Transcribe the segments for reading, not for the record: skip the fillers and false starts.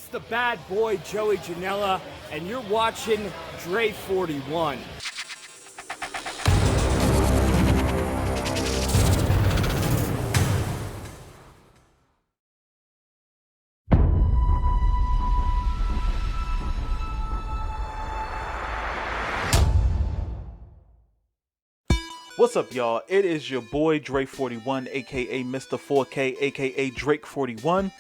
It's the bad boy Joey Janela, and you're watching Dre 41. What's up, y'all? It is your boy Dre 41, aka Mr. 4K, aka Drake 41,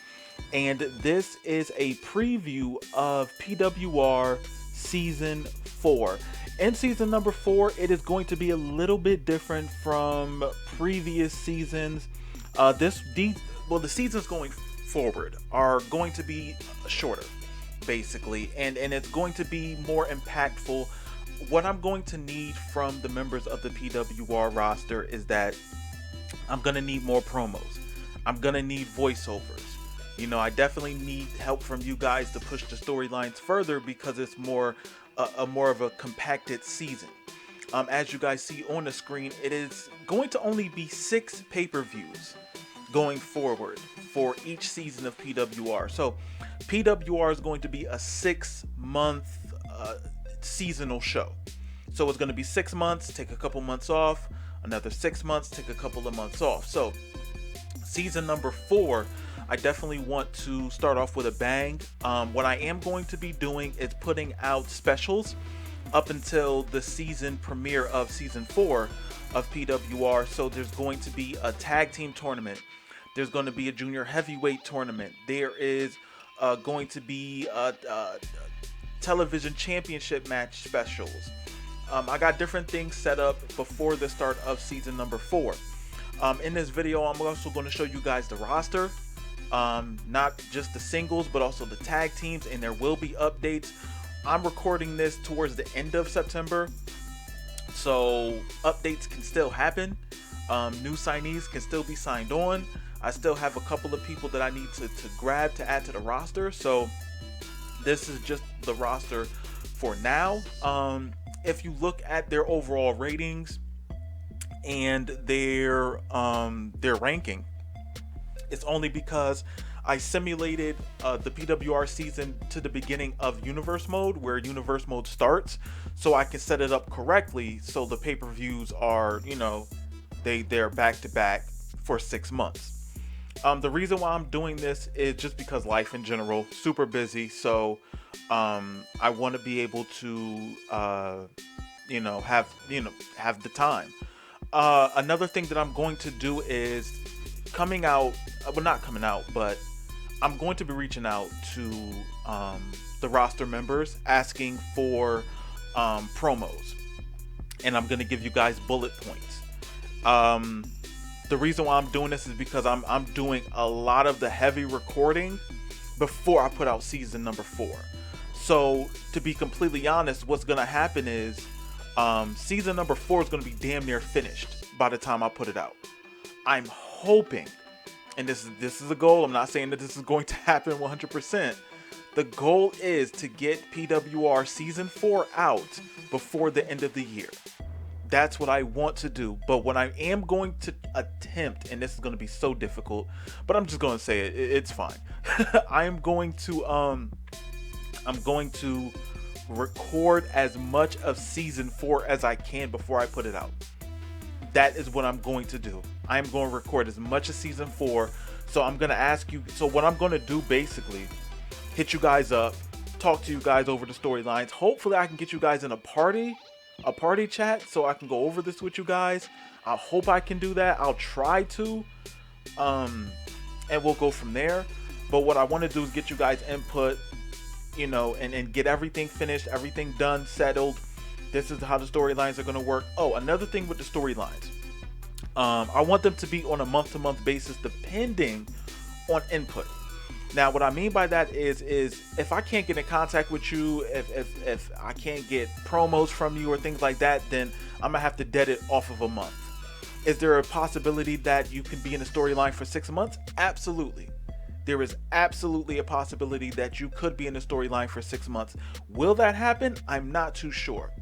and this is a preview of PWR Season 4. In Season number 4, it is going to be a little bit different from previous seasons. The seasons going forward are going to be shorter, basically, and it's going to be more impactful. What I'm going to need from the members of the PWR roster is that I'm going to need more promos. I'm going to need voiceovers. You know, I definitely need help from you guys to push the storylines further because it's more of a compacted season. As you guys see on the screen, it is going to only be 6 pay-per-views going forward for each season of PWR. So PWR is going to be a 6-month seasonal show. So it's going to be 6 months, take a couple months off, another 6 months, take a couple of months off. So season number 4, I definitely want to start off with a bang. What I am going to be doing is putting out specials up until the season premiere of season 4 of PWR. So there's going to be a tag team tournament. There's going to be a junior heavyweight tournament. There is going to be television championship match specials. I got different things set up before the start of season number 4. In this video, I'm also going to show you guys the roster, not just the singles but also the tag teams, and there will be updates. I'm recording this towards the end of September, so updates can still happen. New signees can still be signed on. I still have a couple of people that I need to grab to add to the roster, so this is just the roster for now. If you look at their overall ratings and their ranking, it's only because I simulated the PWR season to the beginning of Universe Mode, where Universe Mode starts, so I can set it up correctly so the pay-per-views are, you know, they're back to back for 6 months. The reason why I'm doing this is just because life in general, super busy. So I want to be able to, have the time. Another thing that I'm going to do is but I'm going to be reaching out to the roster members asking for promos, and I'm going to give you guys bullet points. The reason why I'm doing this is because I'm doing a lot of the heavy recording before I put out season number 4. So to be completely honest, what's going to happen is season number 4 is going to be damn near finished by the time I put it out. I'm hoping, and this is a goal, I'm not saying that this is going to happen 100%. The goal is to get PWR season 4 out before the end of the year. That's what I want to do. But what I am going to attempt, and this is going to be so difficult, but I'm just going to say it, it's fine. I'm going to record as much of season 4 as I can before I put it out. That is what I'm going to do. I'm going to record as much of season 4. So I'm going to ask you, so what I'm going to do basically, hit you guys up, talk to you guys over the storylines. Hopefully I can get you guys in a party chat so I can go over this with you guys. I hope I can do that. I'll try to, and we'll go from there. But what I want to do is get you guys input, and get everything finished, everything done, settled. This is how the storylines are going to work. Oh, another thing with the storylines, I want them to be on a month-to-month basis depending on input. Now, what I mean by that is if I can't get in contact with you, if I can't get promos from you or things like that, then I'm gonna have to dead it off of a month. Is there a possibility that you can be in a storyline for 6 months? Absolutely. There is absolutely a possibility that you could be in a storyline for 6 months. Will that happen? I'm not too sure.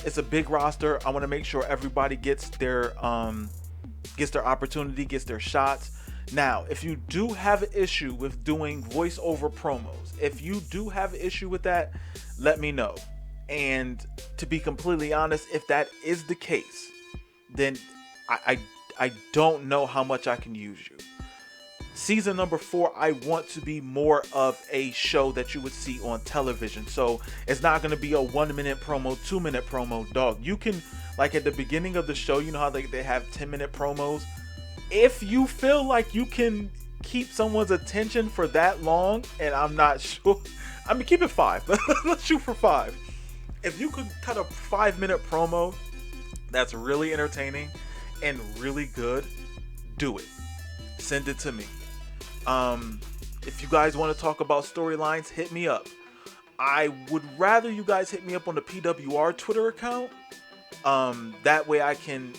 It's a big roster. I want to make sure everybody gets their opportunity, gets their shots. Now, if you do have an issue with doing voiceover promos, if you do have an issue with that, let me know. And to be completely honest, if that is the case, then I don't know how much I can use you. Season number 4, I want to be more of a show that you would see on television. So it's not going to be a 1-minute promo, 2-minute promo, dog. You can, like at the beginning of the show, you know how they have 10-minute promos? If you feel like you can keep someone's attention for that long, and I'm not sure, I mean, keep it 5. Let's shoot for 5. If you could cut a 5-minute promo that's really entertaining and really good, do it. Send it to me. If you guys want to talk about storylines, hit me up. I would rather you guys hit me up on the PWR Twitter account. That way I can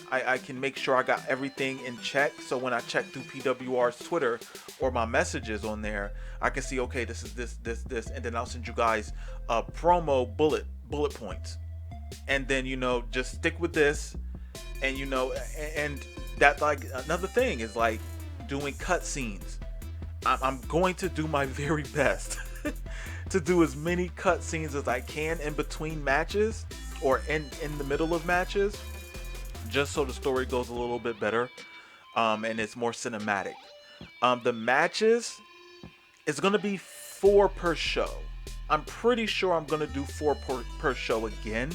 make sure I got everything in check. So when I check through PWR's Twitter or my messages on there, I can see, okay, this is this, and then I'll send you guys promo bullet points. And then, just stick with this, and and that, like, another thing is like doing cutscenes. I'm going to do my very best to do as many cutscenes as I can in between matches or in the middle of matches, just so the story goes a little bit better, and it's more cinematic. The matches is going to be 4 per show. I'm pretty sure I'm going to do 4 per show again.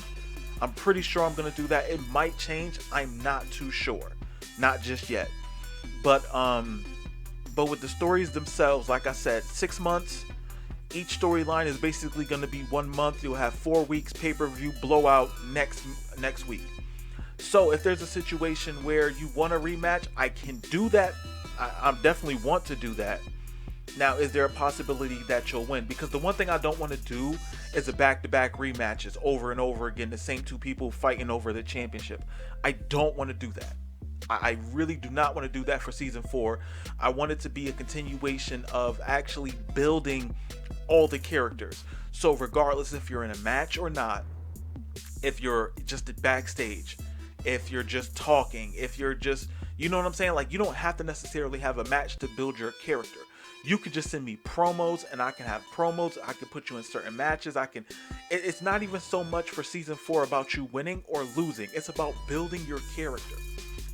I'm pretty sure I'm going to do that. It might change. I'm not too sure. Not just yet. But with the stories themselves, like I said, 6 months. Each storyline is basically going to be 1 month. You'll have 4 weeks pay-per-view blowout next week. So if there's a situation where you want a rematch, I can do that. I definitely want to do that. Now, is there a possibility that you'll win? Because the one thing I don't want to do is a back-to-back rematches over and over again, the same 2 people fighting over the championship. I don't want to do that. I really do not want to do that for season 4. I want it to be a continuation of actually building all the characters. So regardless if you're in a match or not, if you're just at backstage, if you're just talking, if you're just, you know what I'm saying? Like, you don't have to necessarily have a match to build your character. You could just send me promos, and I can have promos. I can put you in certain matches. It's not even so much for season 4 about you winning or losing. It's about building your character.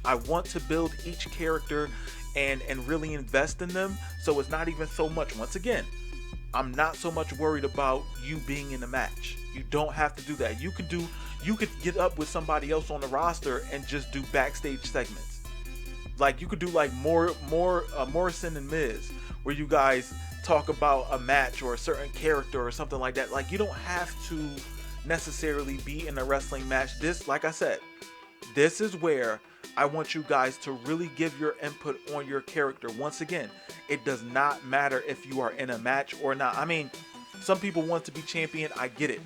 I want to build each character and really invest in them. So it's not even so much, once again, I'm not so much worried about you being in a match. You don't have to do that. You could get up with somebody else on the roster and just do backstage segments. Like, you could do like Morrison and Miz, where you guys talk about a match or a certain character or something like that. Like, you don't have to necessarily be in a wrestling match. This, like I said, this is where I want you guys to really give your input on your character. Once again, it does not matter if you are in a match or not. I mean, some people want to be champion. I get it.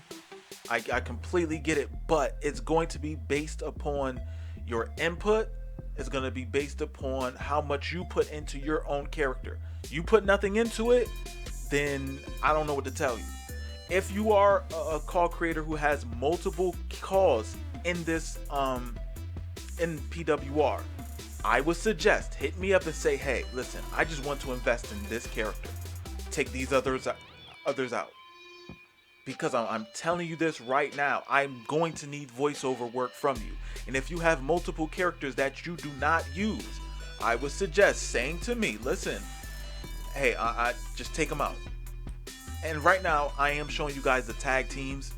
I completely get it. But it's going to be based upon your input. It's going to be based upon how much you put into your own character. You put nothing into it, then I don't know what to tell you. If you are a call creator who has multiple calls in this in PWR, I would suggest hit me up and say, hey, listen, I just want to invest in this character. Take these others out. Because I'm telling you this right now, I'm going to need voiceover work from you. And if you have multiple characters that you do not use, I would suggest saying to me, listen, hey, I just take them out. And right now, I am showing you guys the tag teams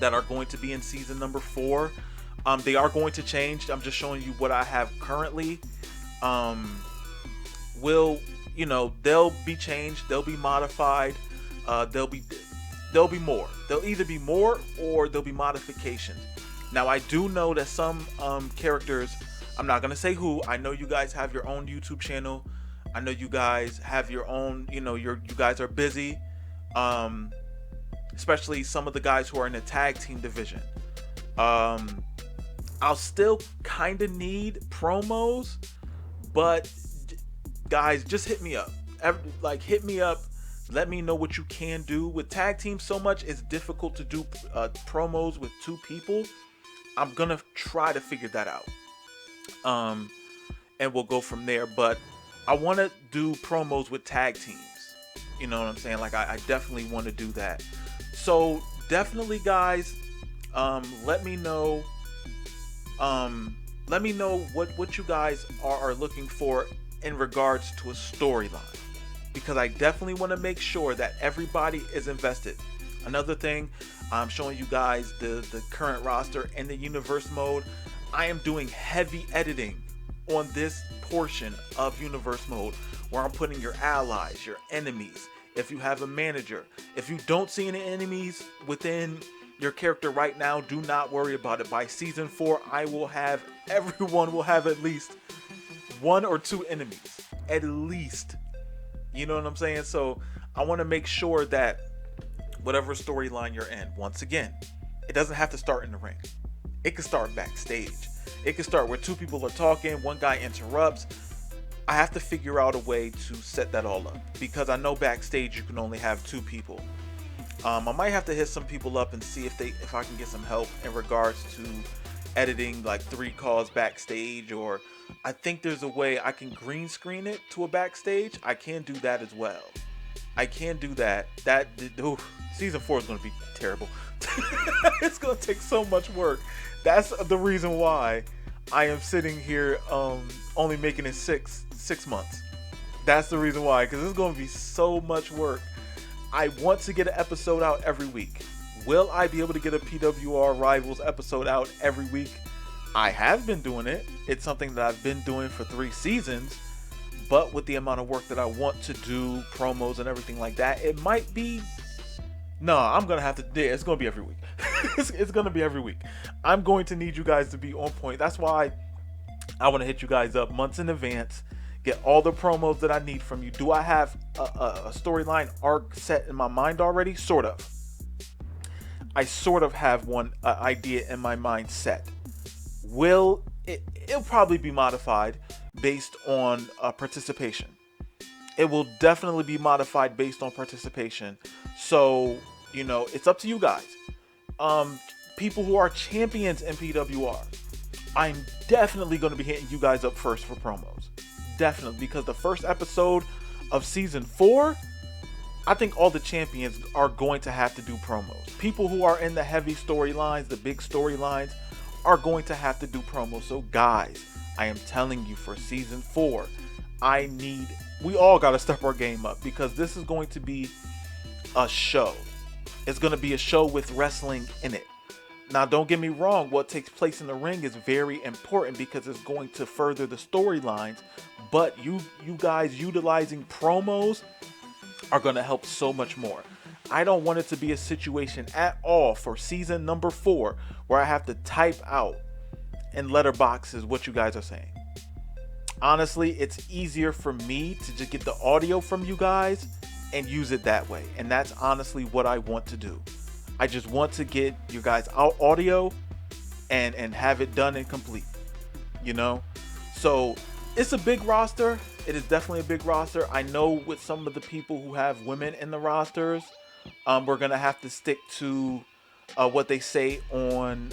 that are going to be in season number 4. They are going to change. I'm just showing you what I have currently. They'll be changed. They'll be modified. There'll be more. There'll either be more or there'll be modifications. Now, I do know that some characters, I'm not gonna say who. I know you guys have your own YouTube channel. I know you guys have your own. You guys are busy. Especially some of the guys who are in the tag team division. I'll still kind of need promos, but guys, just hit me up. Hit me up. Let me know what you can do. With tag teams, so much it's difficult to do promos with 2 people. I'm gonna try to figure that out. And we'll go from there. But I want to do promos with tag teams. You know what I'm saying? Like I definitely want to do that. So definitely, guys, let me know. Let me know what you guys are looking for in regards to a storyline, because I definitely want to make sure that everybody is invested. Another thing, I'm showing you guys the current roster in the universe mode. I am doing heavy editing on this portion of universe mode, where I'm putting your allies, your enemies, if you have a manager. If you don't see any enemies within your character right now, do not worry about it. By season 4, everyone will have at least 1 or 2 enemies, at least. You know what I'm saying? So I want to make sure that whatever storyline you're in, once again, it doesn't have to start in the ring. It can start backstage. It can start where 2 people are talking, one guy interrupts. I have to figure out a way to set that all up, because I know backstage you can only have 2 people. I might have to hit some people up and see if I can get some help in regards to editing like 3 calls backstage, or I think there's a way I can green screen it to a backstage. I can do that as well. I can do that. Season 4 is going to be terrible. It's going to take so much work. That's the reason why I am sitting here only making it six months. That's the reason why, because it's going to be so much work. I want to get an episode out every week. Will I be able to get a PWR Rivals episode out every week? I have been doing it. It's something that I've been doing for 3 seasons. But with the amount of work that I want to do, promos and everything like that, it might be... No, I'm going to have to... Yeah, it's going to be every week. It's going to be every week. I'm going to need you guys to be on point. That's why I want to hit you guys up months in advance. Get all the promos that I need from you. Do I have a storyline arc set in my mind already? Sort of. I sort of have one idea in my mind set. It'll probably be modified based on participation. It will definitely be modified based on participation. So, it's up to you guys. People who are champions in PWR, I'm definitely going to be hitting you guys up first for promos. Definitely, because the first episode of season 4, I think all the champions are going to have to do promos. People who are in the heavy storylines, the big storylines, are going to have to do promos. So guys, I am telling you, for season 4, we all got to step our game up, because this is going to be a show. It's going to be a show with wrestling in it. Now, don't get me wrong, what takes place in the ring is very important, because it's going to further the storylines, but you guys utilizing promos are going to help so much more. I don't want it to be a situation at all for season number 4 where I have to type out in letterboxes what you guys are saying. Honestly, it's easier for me to just get the audio from you guys and use it that way. And that's honestly what I want to do. I just want to get you guys out audio and have it done and complete. So it's a big roster. It is definitely a big roster. I know with some of the people who have women in the rosters, we're going to have to stick to what they say on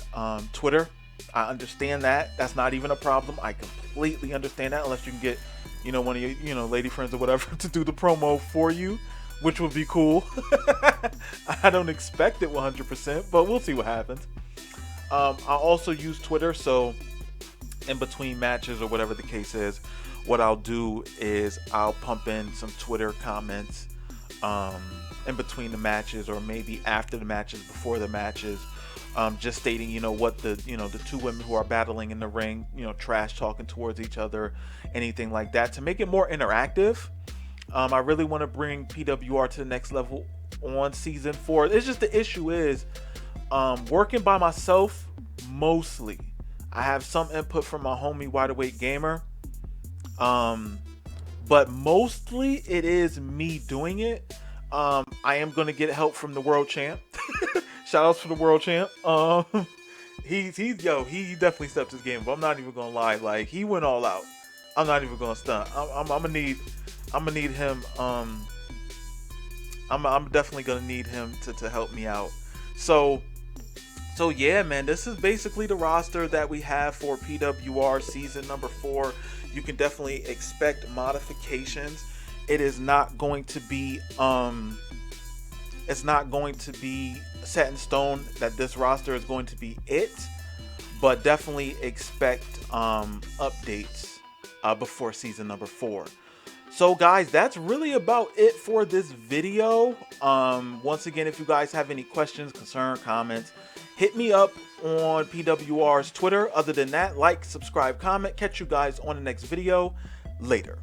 Twitter. I understand that. That's not even a problem. I completely understand that, unless you can get, one of your, lady friends or whatever to do the promo for you, which would be cool. I don't expect it 100%, but we'll see what happens. I also use Twitter, so in between matches or whatever the case is, what I'll do is I'll pump in some Twitter comments in between the matches, or maybe after the matches, before the matches, just stating, what the 2 women who are battling in the ring, trash talking towards each other, anything like that, to make it more interactive. I really want to bring PWR to the next level on season 4. It's just, the issue is working by myself mostly. I have some input from my homie Wide Awake Gamer, but mostly it is me doing it. I am going to get help from the world champ. Shout outs to the world champ. He definitely stepped his game up. I'm not even gonna lie, like, he went all out. I'm not even gonna stunt. I'm gonna need him. I'm definitely gonna need him to help me out. So yeah, man, this is basically the roster that we have for PWR season number 4. you can definitely expect modifications. It is not going to be set in stone that this roster is going to be it, but definitely expect updates before season number 4. So guys, that's really about it for this video. Once again, if you guys have any questions, concerns, comments, hit me up on PWR's Twitter. Other than that, like, subscribe, comment. Catch you guys on the next video. Later.